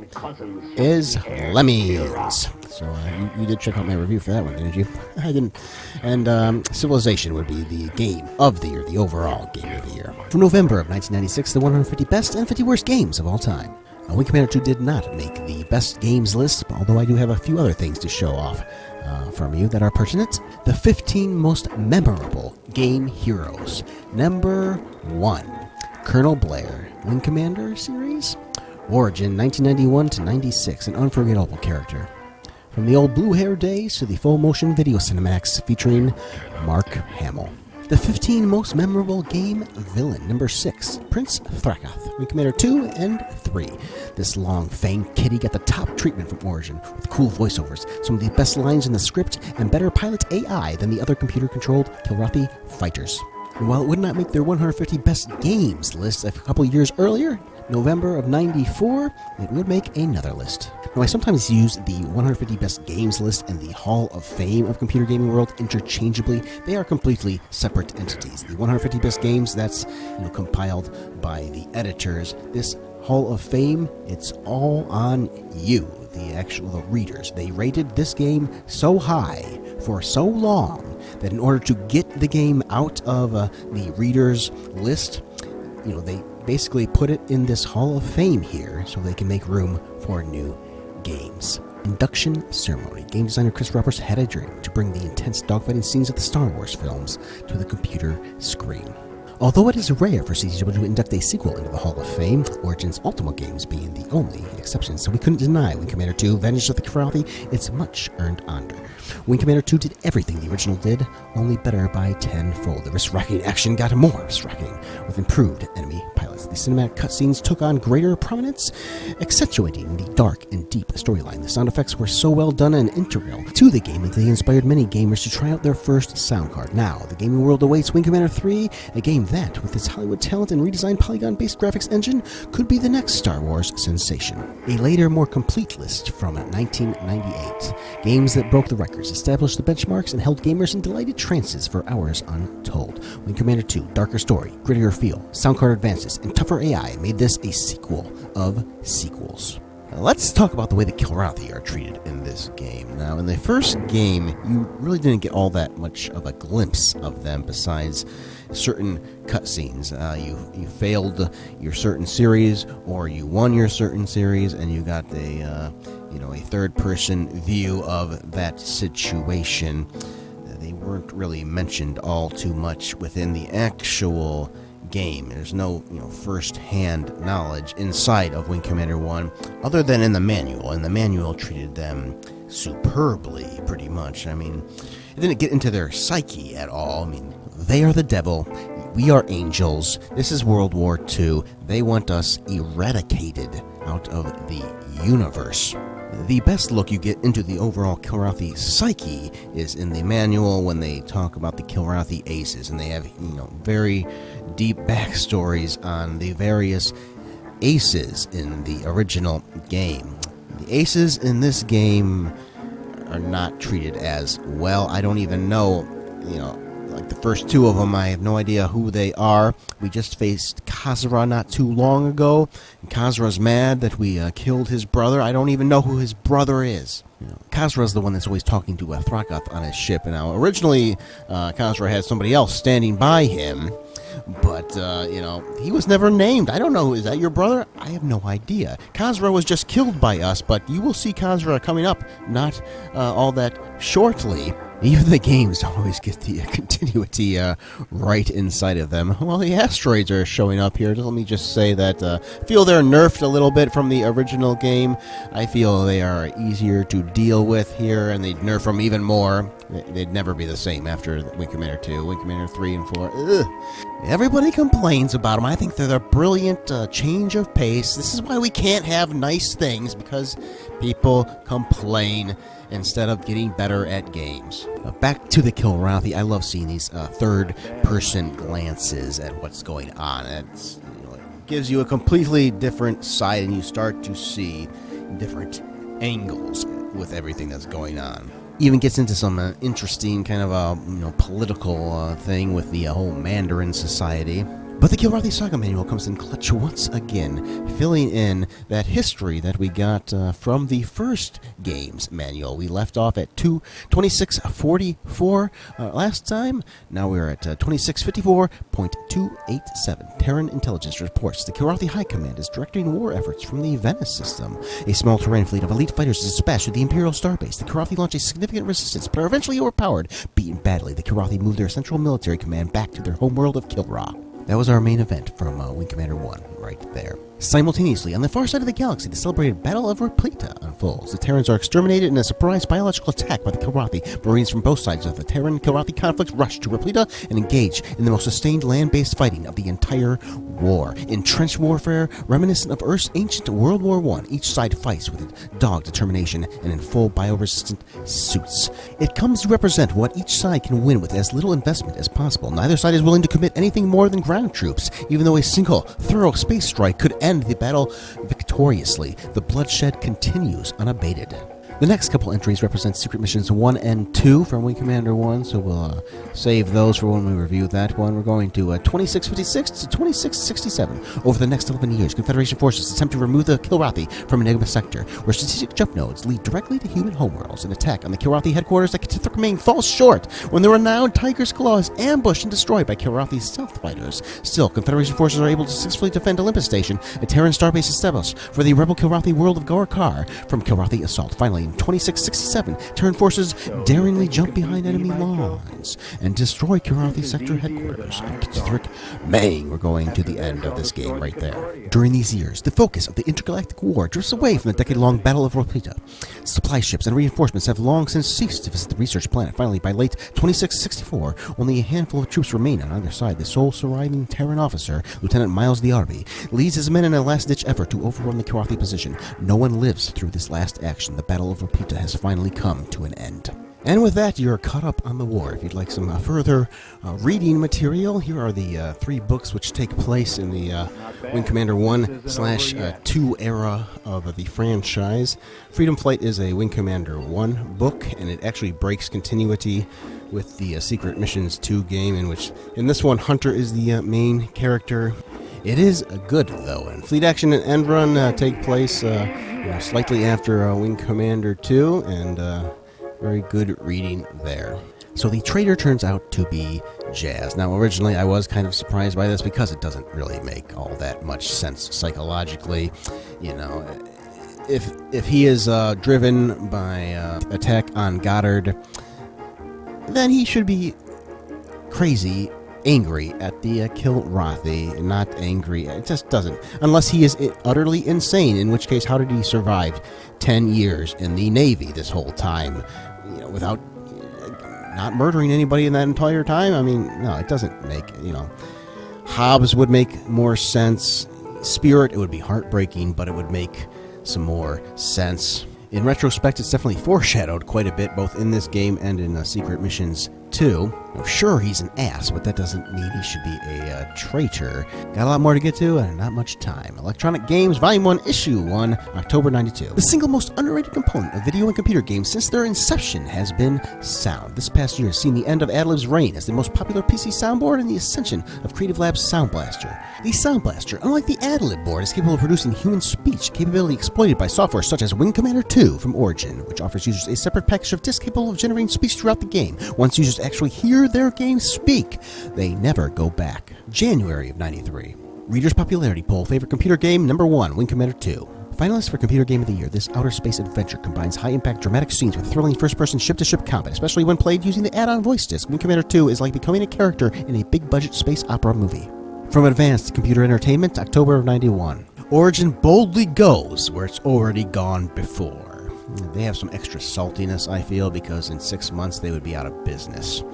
is Lemmings. So you did check out my review for that one, didn't you? I didn't. And Civilization would be the game of the year, the overall game of the year. From November of 1996, the 150 best and 50 worst games of all time. Wing Commander 2 did not make the best games list, although I do have a few other things to show off from you that are pertinent. The 15 most memorable game heroes. Number 1. Colonel Blair, Wing Commander series. Origin, 1991 to 96, an unforgettable character. From the old blue hair days to the full motion video cinematics featuring Mark Hamill. The 15 most memorable game villain. Number 6, Prince Thrakath, Wing Commander 2 and 3. This long-fanged kitty got the top treatment from Origin, with cool voiceovers, some of the best lines in the script, and better pilot AI than the other computer-controlled Kilrathi fighters. And while it would not make their 150 best games list a couple years earlier, November of 94, it would make another list. Now, I sometimes use the 150 best games list and the Hall of Fame of Computer Gaming World interchangeably. They are completely separate entities. The 150 best games, that's compiled by the editors. This Hall of Fame, it's all on you, the readers. They rated this game so high for so long that in order to get the game out of the readers list, they basically put it in this Hall of Fame here so they can make room for new games. Induction ceremony. Game designer Chris Roberts had a dream to bring the intense dogfighting scenes of the Star Wars films to the computer screen. Although it is rare for CGW to induct a sequel into the Hall of Fame, Origin's Ultima games being the only exception, so we couldn't deny Wing Commander 2 Vengeance of the Kilrathi its much-earned honor. Wing Commander 2 did everything the original did, only better by tenfold. The wrist-racking action got more wrist-racking, with improved enemy pilots. The cinematic cutscenes took on greater prominence, accentuating the dark and deep storyline. The sound effects were so well done and integral to the game that they inspired many gamers to try out their first sound card. Now, the gaming world awaits Wing Commander 3, a game that, with its Hollywood talent and redesigned polygon-based graphics engine, could be the next Star Wars sensation. A later, more complete list from 1998. Games that broke the records, established the benchmarks, and held gamers in delighted trances for hours untold. Wing Commander 2, darker story, grittier feel, sound card advances, and tougher AI made this a sequel of sequels. Now, let's talk about the way the Kilrathi are treated in this game. Now, in the first game, you really didn't get all that much of a glimpse of them besides certain cutscenes. You failed your certain series, or you won your certain series, and you got a third-person view of that situation. They weren't really mentioned all too much within the actual game. There's no first-hand knowledge inside of Wing Commander 1, other than in the manual, and the manual treated them superbly, pretty much. I mean, it didn't get into their psyche at all. I mean, they are the devil, we are angels, this is World War II, they want us eradicated out of the universe. The best look you get into the overall Kilrathi psyche is in the manual when they talk about the Kilrathi aces, and they have very deep backstories on the various aces in the original game. The aces in this game are not treated as well. I don't even know, like the first two of them, I have no idea who they are. We just faced Khazra not too long ago, and Khazra's mad that we killed his brother. I don't even know who his brother is. Khazra's the one that's always talking to Thrakath on his ship. And now, originally, Khazra had somebody else standing by him, but, he was never named. I don't know. Is that your brother? I have no idea. Khazra was just killed by us, but you will see Khazra coming up not all that shortly. Even the games don't always get the continuity right inside of them. Well, the asteroids are showing up here. Let me just say that I feel they're nerfed a little bit from the original game. I feel they are easier to deal with here, and they'd nerf them even more. They'd never be the same after Wing Commander 2, Wing Commander 3, and 4. Ugh. Everybody complains about them. I think they're a brilliant change of pace. This is why we can't have nice things, because people complain instead of getting better at games. Back to the Kilrathi. I love seeing these third-person glances at what's going on. It gives you a completely different side, and you start to see different angles with everything that's going on. Even gets into some interesting kind of political thing with the whole Mandarin society. But the Kilrathi Saga manual comes in clutch once again, filling in that history that we got from the first game's manual. We left off at 2644 last time. Now we're at 2654.287. Terran Intelligence reports the Kilrathi High Command is directing war efforts from the Venice system. A small terrain fleet of elite fighters is dispatched to the Imperial Starbase. The Kilrathi launch a significant resistance, but are eventually overpowered. Beaten badly, the Kilrathi move their central military command back to their homeworld of Kilra. That was our main event from Wing Commander 1, right there. Simultaneously, on the far side of the galaxy, the celebrated Battle of Repleta unfolds. The Terrans are exterminated in a surprise biological attack by the Kilrathi. Marines from both sides of the Terran-Kilrathi conflict rush to Repleta and engage in the most sustained land-based fighting of the entire war. In trench warfare, reminiscent of Earth's ancient World War I, each side fights with dogged determination and in full bioresistant suits. It comes to represent what each side can win with as little investment as possible. Neither side is willing to commit anything more than ground troops, even though a single, thorough space strike could end the battle victoriously. The bloodshed continues unabated. The next couple entries represent secret missions 1 and 2 from Wing Commander 1, so we'll save those for when we review that one. We're going to 2656 to 2667. Over the next 11 years, Confederation forces attempt to remove the Kilrathi from Enigma Sector, where strategic jump nodes lead directly to human homeworlds. An attack on the Kilrathi headquarters at K'tithrak Main falls short when the renowned Tiger's Claw is ambushed and destroyed by Kilrathi's stealth fighters. Still, Confederation forces are able to successfully defend Olympus Station, a Terran starbase established for the rebel Kilrathi world of Gorkar from Kilrathi assault. Finally, in 2667, Terran forces daringly jump behind enemy lines and destroy Kilrathi sector headquarters at K'tithrak Main. We're going to the end of this game right there. During these years, the focus of the intergalactic war drifts away from the decade-long Battle of Repleta. Supply ships and reinforcements have long since ceased to visit the research planet. Finally, by late 2664, only a handful of troops remain on either side. The sole surviving Terran officer, Lieutenant Miles Diarby, leads his men in a last-ditch effort to overrun the Kilrathi position. No one lives through this last action. The Battle of Repleta has finally come to an end. And with that, you're caught up on the war. If you'd like some further reading material, here are the 3 books which take place in the Wing Commander 1/2 era of the franchise. Freedom Flight is a Wing Commander 1 book, and it actually breaks continuity with the Secret Missions 2 game, in this one, Hunter is the main character. It is good, though, and Fleet Action and End Run take place slightly after Wing Commander 2, and very good reading there. So the Traitor turns out to be Jazz. Now, originally, I was kind of surprised by this because it doesn't really make all that much sense psychologically. If he is driven by attack on Goddard, then he should be crazy, angry at the Kilrathi, not angry. It just doesn't. Unless he is utterly insane, in which case, how did he survive 10 years in the Navy this whole time, without not murdering anybody in that entire time? I mean, no, it doesn't make, Hobbes would make more sense. Spirit, it would be heartbreaking, but it would make some more sense. In retrospect, it's definitely foreshadowed quite a bit, both in this game and in Secret Missions 2. Sure, he's an ass, but that doesn't mean he should be a traitor. Got a lot more to get to, and not much time. Electronic Games, Volume 1, Issue 1, October 92. The single most underrated component of video and computer games since their inception has been sound. This past year has seen the end of Adlib's reign as the most popular PC soundboard and the ascension of Creative Labs' Sound Blaster. The Sound Blaster, unlike the Adlib board, is capable of producing human speech, capability exploited by software such as Wing Commander 2 from Origin, which offers users a separate package of disks capable of generating speech throughout the game. Once users actually hear their game speak, they never go back. January of 93. Reader's popularity poll, favorite computer game, number 1, Wing Commander 2. Finalist for Computer Game of the Year, this outer space adventure combines high-impact dramatic scenes with thrilling first-person ship-to-ship combat, especially when played using the add-on voice disc. Wing Commander 2 is like becoming a character in a big-budget space opera movie. From Advanced Computer Entertainment, October of 91. Origin boldly goes where it's already gone before. They have some extra saltiness, I feel, because in 6 months they would be out of business.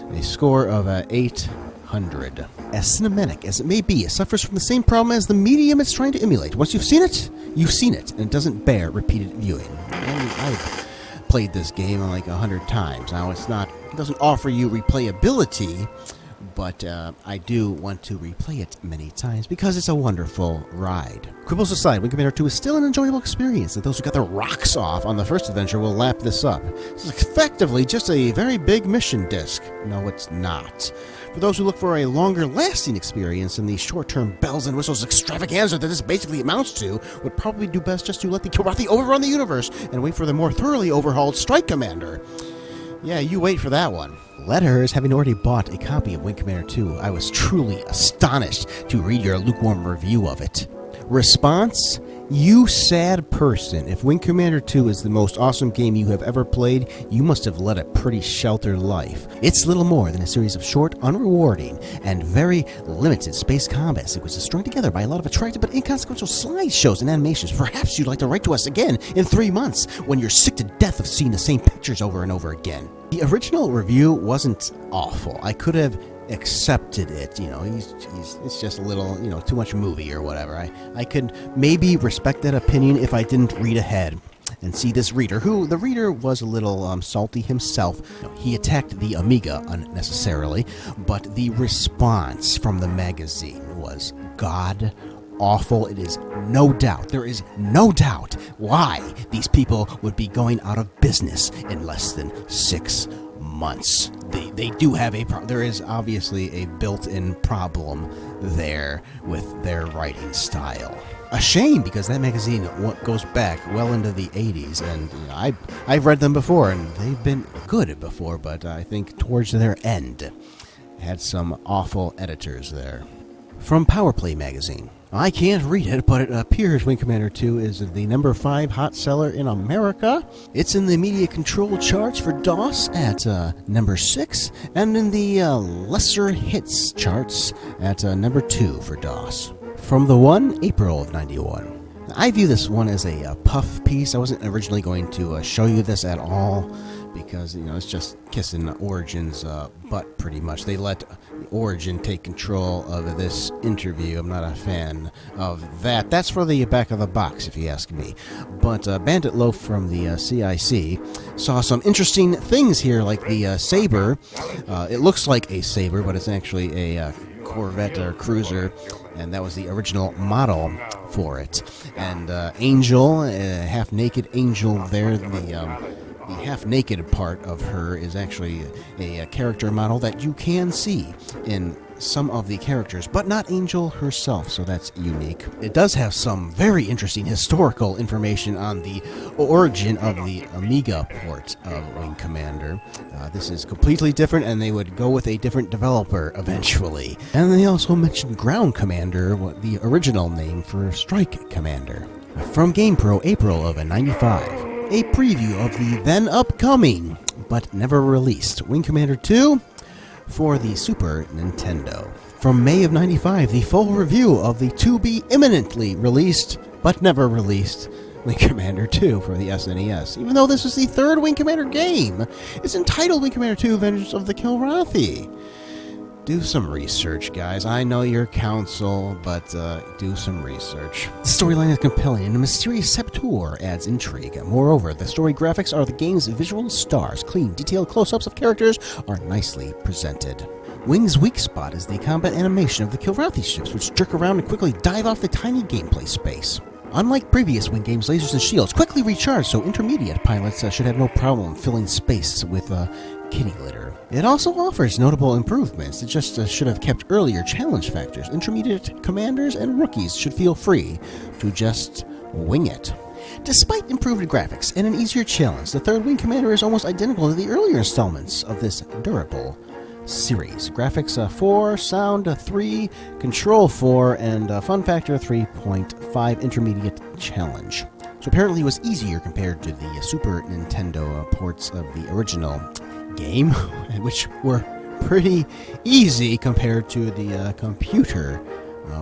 A score of 800. As cinematic as it may be, it suffers from the same problem as the medium it's trying to emulate. Once you've seen it, and it doesn't bear repeated viewing. And I've played this game like 100 times. Now, it doesn't offer you replayability, but I do want to replay it many times because it's a wonderful ride. Quibbles aside, Wing Commander 2 is still an enjoyable experience, and those who got their rocks off on the first adventure will lap this up. This is effectively just a very big mission disc. No, it's not. For those who look for a longer-lasting experience than the short-term bells and whistles extravaganza that this basically amounts to, would probably do best just to let the Kilrathi overrun the universe and wait for the more thoroughly overhauled Strike Commander. Yeah, you wait for that one. Letters, having already bought a copy of Wing Commander 2, I was truly astonished to read your lukewarm review of it. Response? You sad person. If Wing Commander 2 is the most awesome game you have ever played, you must have led a pretty sheltered life. It's little more than a series of short, unrewarding, and very limited space combat sequences strung together by a lot of attractive but inconsequential slideshows and animations. Perhaps you'd like to write to us again in 3 months when you're sick to death of seeing the same pictures over and over again. The original review wasn't awful. I could have accepted it, it's just a little, too much movie or whatever. I could maybe respect that opinion if I didn't read ahead and see this reader, who the reader was a little salty himself. He attacked the Amiga unnecessarily, but the response from the magazine was god awful. There is no doubt why these people would be going out of business in less than 6 months. They do have there is obviously a built-in problem there with their writing style. A shame, because that magazine goes back well into the 80s, and I've read them before, and they've been good before, but I think towards their end had some awful editors there. From Powerplay magazine. I can't read it, but it appears Wing Commander 2 is the number 5 hot seller in America. It's in the media control charts for DOS at number 6, and in the lesser hits charts at number 2 for DOS. From the One, April of 91. I view this one as a puff piece. I wasn't originally going to show you this at all, because, it's just kissing Origin's butt, pretty much. They let Origin take control of this interview. I'm not a fan of that. That's for the back of the box, if you ask me. But Bandit Loaf from the CIC saw some interesting things here, like the Saber. It looks like a Saber, but it's actually a Corvette or cruiser, and that was the original model for it. And Angel, half-naked Angel there, the half-naked part of her is actually a character model that you can see in some of the characters, but not Angel herself, so that's unique. It does have some very interesting historical information on the origin of the Amiga port of Wing Commander. This is completely different, and they would go with a different developer eventually. And they also mentioned Ground Commander, the original name for Strike Commander. From GamePro, April of '95. A preview of the then upcoming, but never released, Wing Commander 2 for the Super Nintendo. From May of '95, the full review of the to-be imminently released, but never released, Wing Commander 2 for the SNES. Even though this is the third Wing Commander game, it's entitled Wing Commander 2 Vengeance of the Kilrathi. Do some research, guys. I know your counsel, but do some research. The storyline is compelling, and a mysterious saboteur adds intrigue. Moreover, the story graphics are the game's visual stars. Clean, detailed close-ups of characters are nicely presented. Wing's weak spot is the combat animation of the Kilrathi ships, which jerk around and quickly dive off the tiny gameplay space. Unlike previous Wing games, lasers and shields quickly recharge, so intermediate pilots should have no problem filling space with kitty litter. It also offers notable improvements. It just should have kept earlier challenge factors. Intermediate commanders and rookies should feel free to just wing it. Despite improved graphics and an easier challenge, the third Wing Commander is almost identical to the earlier installments of this durable series. Graphics 4, sound 3, control 4, and fun factor 3.5 intermediate challenge. So apparently it was easier compared to the Super Nintendo ports of the original game, which were pretty easy compared to the computer,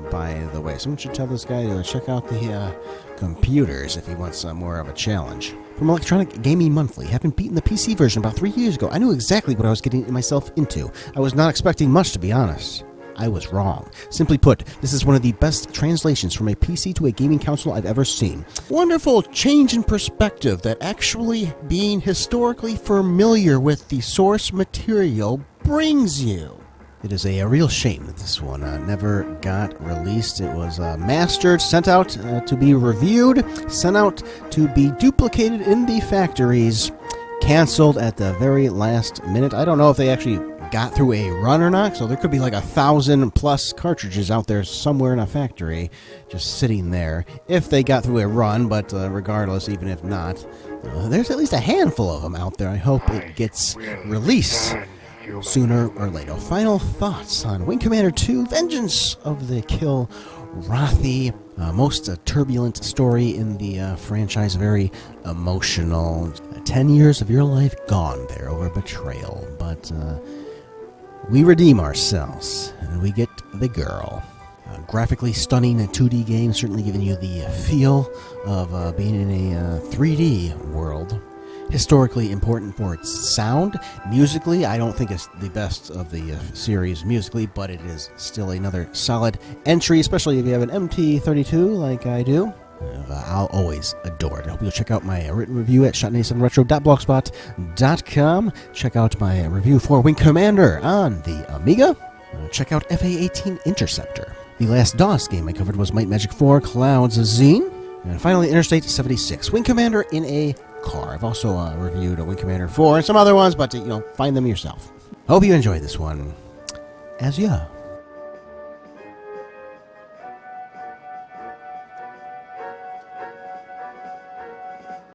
by the way. Someone should tell this guy to check out the computers if he wants more of a challenge. From Electronic Gaming Monthly, having beaten the PC version about 3 years ago, I knew exactly what I was getting myself into. I was not expecting much, to be honest. I was wrong. Simply put, this is one of the best translations from a PC to a gaming console I've ever seen. Wonderful change in perspective that actually being historically familiar with the source material brings you. It is a real shame that this one never got released. It was mastered, sent out to be reviewed, sent out to be duplicated in the factories, canceled at the very last minute. I don't know if they actually got through a run or not, so there could be like 1,000+ cartridges out there somewhere in a factory just sitting there if they got through a run, but regardless, even if not, there's at least a handful of them out there. I hope it gets released sooner or later. Final thoughts on Wing Commander 2, Vengeance of the Kilrathi. Most turbulent story in the franchise, very emotional. 10 years of your life gone there over betrayal, but we redeem ourselves, and we get the girl. Graphically stunning 2D game, certainly giving you the feel of being in a 3D world. Historically important for its sound. Musically, I don't think it's the best of the series musically, but it is still another solid entry, especially if you have an MT32 like I do. I'll always adore it. I hope you'll check out my written review at shot97retro.blogspot.com. Check out my review for Wing Commander on the Amiga. Check out FA-18 Interceptor. The last DOS game I covered was Might Magic 4 Clouds Zine. And finally, Interstate 76, Wing Commander in a car. I've also reviewed a Wing Commander 4 and some other ones, but find them yourself. Hope you enjoyed this one. As ya.